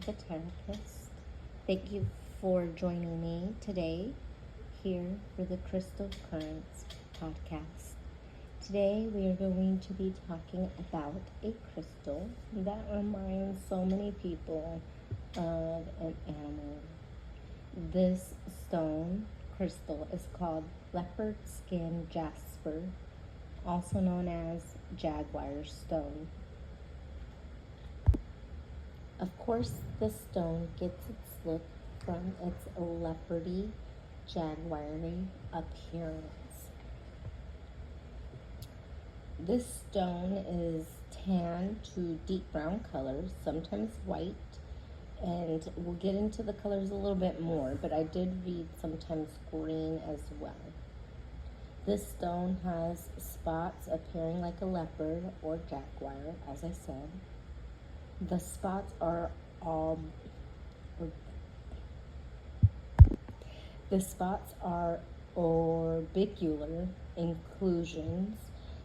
the Taropist. Thank you for joining me today here for the Crystal Currents podcast. Today we are going to be talking about a crystal that reminds so many people of an animal. This stone crystal is called Leopard Skin Jasper, also known as Jaguar Stone. Of course, this stone gets its look from its leopardy, jaguary appearance. This stone is tan to deep brown colors, sometimes white, and we'll get into the colors a little bit more, but I did read sometimes green as well. This stone has spots appearing like a leopard or jaguar, as I said. The spots are orbicular inclusions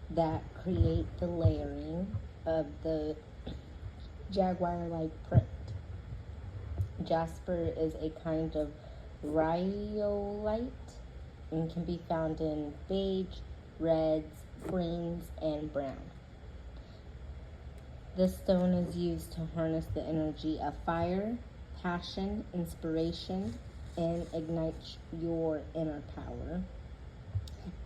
that create the layering of the jaguar-like print. Jasper is a kind of rhyolite and can be found in beige, reds, greens, and brown. This stone is used to harness the energy of fire, passion, inspiration, and ignite your inner power.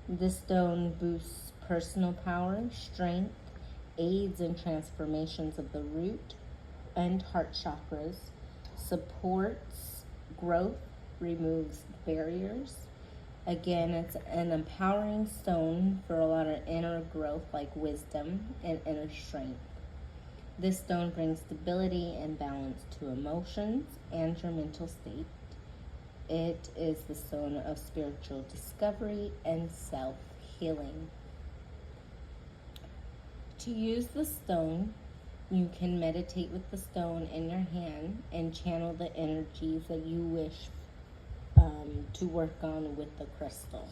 This stone boosts personal power, strength, aids in transformations of the root and heart chakras, supports growth, removes barriers. Again, it's an empowering stone for a lot of inner growth like wisdom and inner strength. This stone brings stability and balance to emotions and your mental state. It is the stone of spiritual discovery and self-healing. To use the stone, you can meditate with the stone in your hand and channel the energies that you wish to work on with the crystal.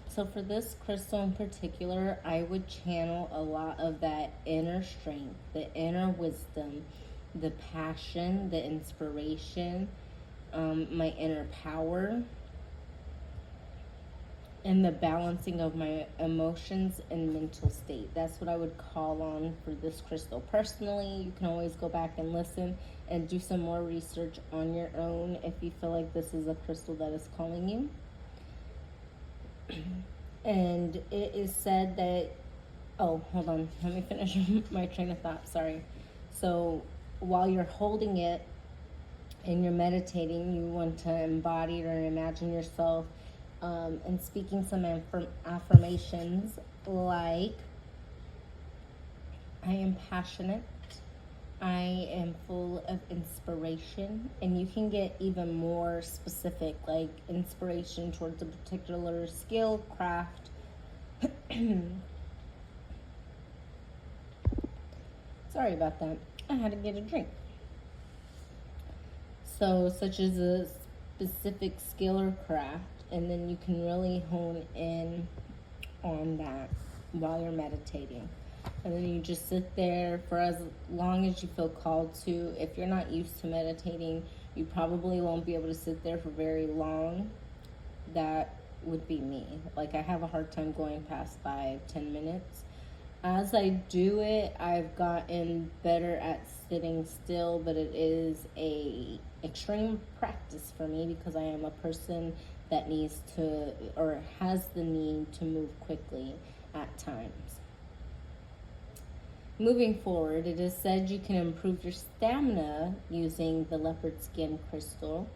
So for this crystal in particular, I would channel a lot of that inner strength, the inner wisdom, the passion, the inspiration, my inner power, and the balancing of my emotions and mental state. That's what I would call on for this crystal. Personally, you can always go back and listen and do some more research on your own if you feel like this is a crystal that is calling you. And it is said that, hold on, let me finish my train of thought, sorry. So while you're holding it and you're meditating, you want to embody or imagine yourself and speaking some affirmations like, I am passionate, I am full of inspiration, and you can get even more specific, like inspiration towards a particular skill, craft. Sorry about that. I had to get a drink. So, such as a specific skill or craft, and then you can really hone in on that while you're meditating. And then you just sit there for as long as you feel called to. If you're not used to meditating, you probably won't be able to sit there for very long. That would be me. Like, I have a hard time going past 5-10 minutes. As I do it, I've gotten better at sitting still, but it is a extreme practice for me because I am a person that needs to, or has the need to move quickly at times. Moving forward, it is said you can improve your stamina using the leopard skin crystal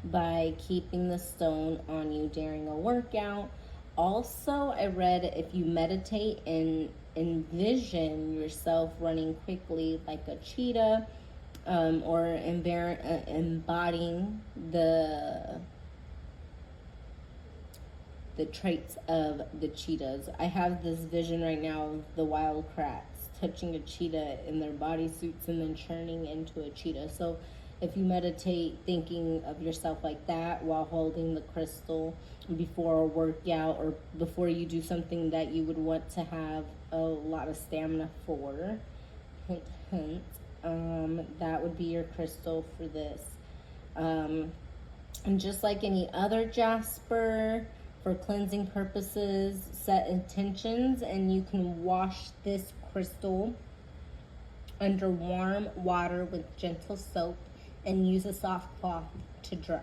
by keeping the stone on you during a workout. Also, I read if you meditate and envision yourself running quickly like a cheetah, or embodying the traits of the cheetahs. I have this vision right now of the wild crats touching a cheetah in their bodysuits and then turning into a cheetah. So if you meditate thinking of yourself like that while holding the crystal before a workout or before you do something that you would want to have a lot of stamina for, hint, hint, that would be your crystal for this. And just like any other jasper, for cleansing purposes, set intentions, and you can wash this crystal under warm water with gentle soap and use a soft cloth to dry.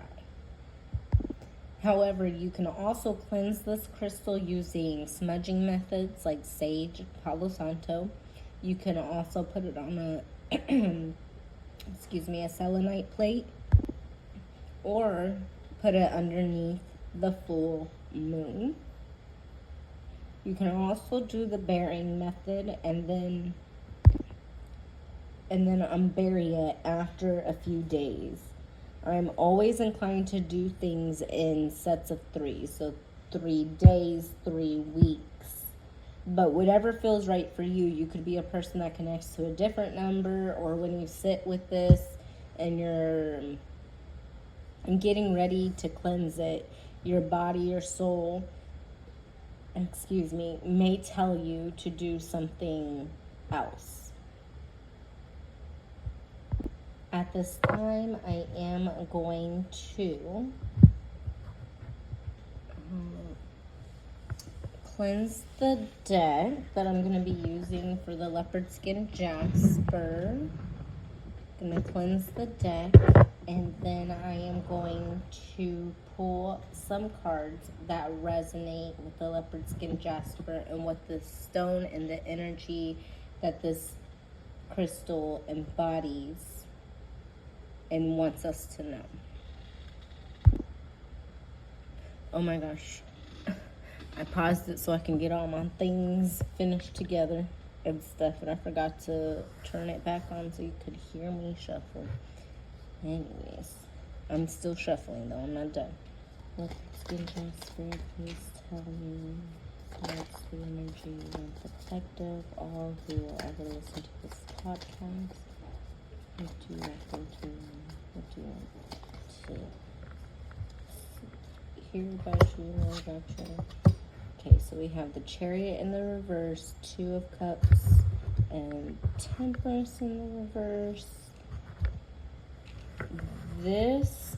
However, you can also cleanse this crystal using smudging methods like sage, Palo Santo. You can also put it on a a selenite plate, or put it underneath the full moon. You can also do the burying method and then unbury it after a few days. I'm always inclined to do things in sets of 3, so 3 days, 3 weeks. But whatever feels right for you. You could be a person that connects to a different number, or when you sit with this and you're getting ready to cleanse it, your body, your soul, may tell you to do something else. At this time, I am going to cleanse the deck that I'm going to be using for the Leopard Skin Jasper. I'm going to cleanse the deck, and then I am going to pull some cards that resonate with the Leopard Skin Jasper and what the stone and the energy that this crystal embodies and wants us to know. Oh my gosh. I paused it so I can get all my things finished together and stuff, and I forgot to turn it back on so you could hear me shuffle. Anyways, I'm still shuffling though, I'm not done. Leopard Skin Jasper, please tell me what's the energy and protective, all who will ever listen to this podcast. What do you want them to hear about you, know about you? Okay, so we have the Chariot in the reverse, 2 of Cups, and Temperance in the reverse. This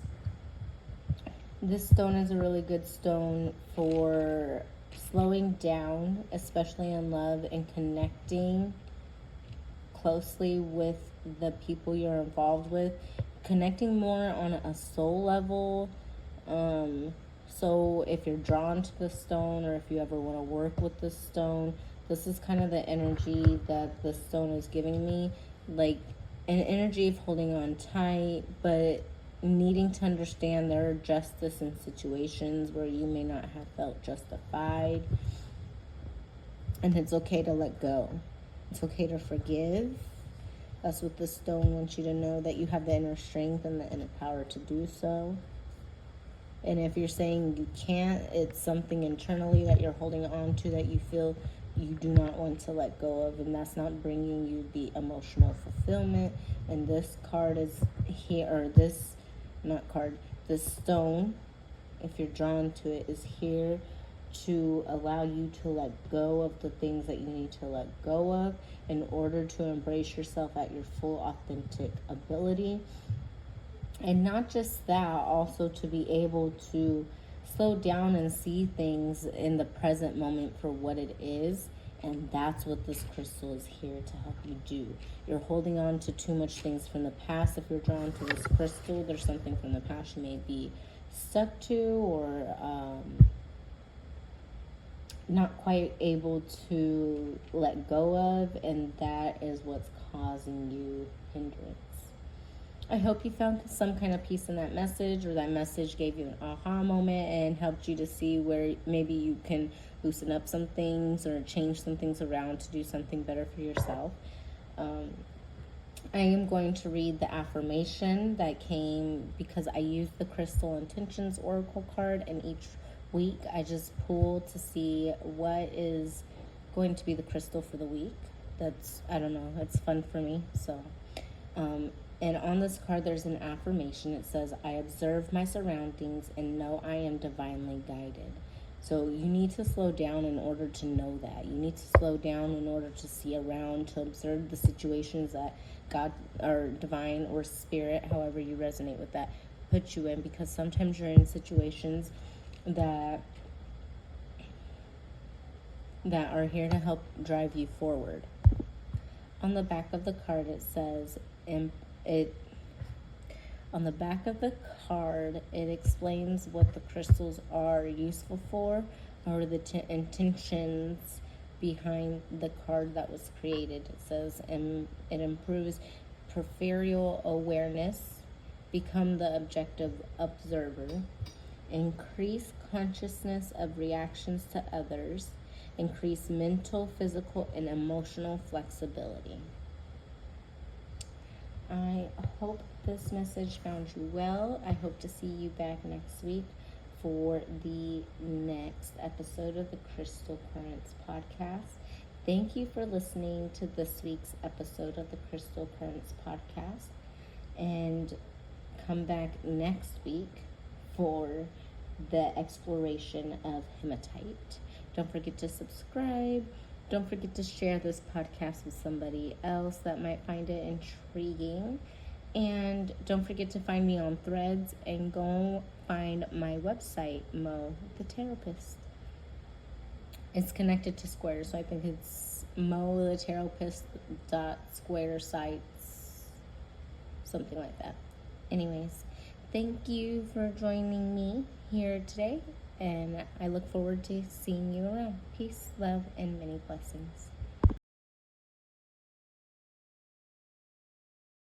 stone is a really good stone for slowing down, especially in love, and connecting closely with the people you're involved with, connecting more on a soul level. So if you're drawn to the stone, or if you ever want to work with the stone, this is kind of the energy that the stone is giving me, like an energy of holding on tight, but needing to understand there are justice in situations where you may not have felt justified, and it's okay to let go. It's okay to forgive. That's what the stone wants you to know, that you have the inner strength and the inner power to do so. And if you're saying you can't, it's something internally that you're holding on to that you feel you do not want to let go of, and that's not bringing you the emotional fulfillment. And this card is here, or this stone, if you're drawn to it, is here to allow you to let go of the things that you need to let go of in order to embrace yourself at your full authentic ability. And not just that, also to be able to slow down and see things in the present moment for what it is. And that's what this crystal is here to help you do. You're holding on to too much things from the past. If you're drawn to this crystal, there's something from the past you may be stuck to, or not quite able to let go of, and that is what's causing you hindrance. I hope you found some kind of peace in that message, or that message gave you an aha moment and helped you to see where maybe you can loosen up some things or change some things around to do something better for yourself. I am going to read the affirmation that came because I used the Crystal Intentions Oracle card, and each week I just pull to see what is going to be the crystal for the week. That's fun for me. So and on this card there's an affirmation. It says, I observe my surroundings and know I am divinely guided. So you need to slow down in order to know that. You need to slow down in order to see around, to observe the situations that God or divine or spirit, however you resonate with that, put you in, because sometimes you're in situations that are here to help drive you forward. On the back of the card it says, on the back of the card, it explains what the crystals are useful for, or the intentions behind the card that was created. It says, and it improves peripheral awareness, become the objective observer, increase consciousness of reactions to others, increase mental, physical, and emotional flexibility. I hope this message found you well. I hope to see you back next week for the next episode of the Crystal Currents podcast. Thank you for listening to this week's episode of the Crystal Currents podcast. And come back next week for the exploration of hematite. Don't forget to subscribe. Don't forget to share this podcast with somebody else that might find it intriguing. And don't forget to find me on Threads and go find my website, Mo the Taropist. It's connected to Square, so I think it's mothetherapist.square sites, something like that. Anyways, thank you for joining me here today, and I look forward to seeing you around. Peace, love, and many blessings.